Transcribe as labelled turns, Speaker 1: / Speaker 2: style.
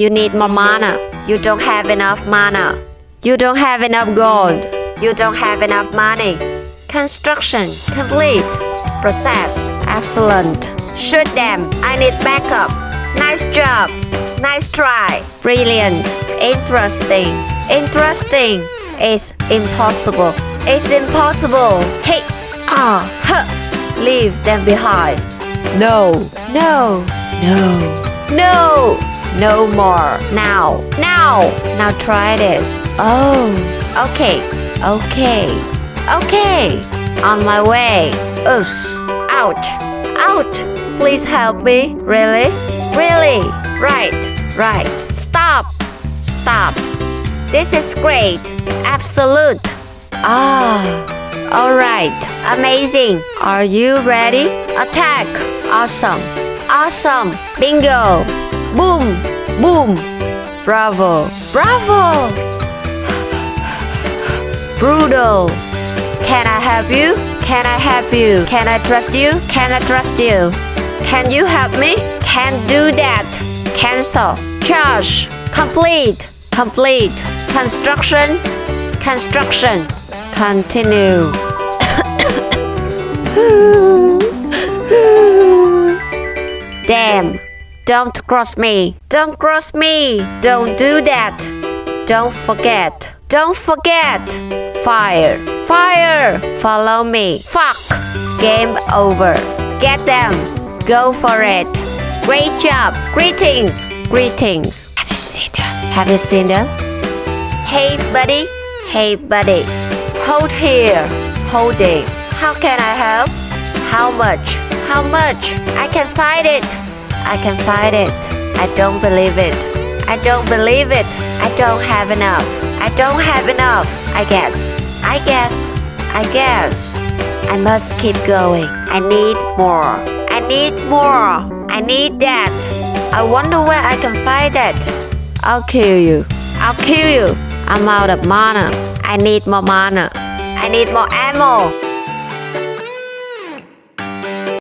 Speaker 1: You need more mana. You don't have enough mana. You don't have enough gold. You don't have enough money. Construction complete. Process excellent. Shoot them. I need backup. Nice job. Nice try. Brilliant. Interesting. Interesting. It's impossible. It's impossible. Hey. Leave them behind. No. No. No. No. No more. Now. Now. Now try this. Oh. Okay. Okay. Okay. On my way. Oops. Out. Out. Please help me. Really? Really? Right. Right. Stop. Stop. This is great. Absolute. Alright. Amazing. Are you ready? Attack. Awesome. Awesome. Bingo. Boom. Boom. Bravo. Bravo. Brutal. Can I help you? Can I help you? Can I trust you? Can I trust you? Can you help me? Can't do that. Cancel. Charge. Complete. Complete. Construction. Construction. Continue. Damn. Don't cross me. Don't cross me. Don't do that. Don't forget. Don't forget. Fire. Fire. Follow me. Fuck. Game over. Get them. Go for it. Great job. Greetings. Greetings. Have you seen them? Have you seen them? Hey, buddy. Hey, buddy. Hold here. Holding. How can I help? How much? How much? I can fight it. I can fight it. I don't believe it. I don't believe it. I don't have enough. I don't have enough. I guess. I guess. I guess. I must keep going. I need more. I need more. I need that. I wonder where I can find that. I'll kill you. I'll kill you. I'm out of mana. I need more mana. I need more ammo.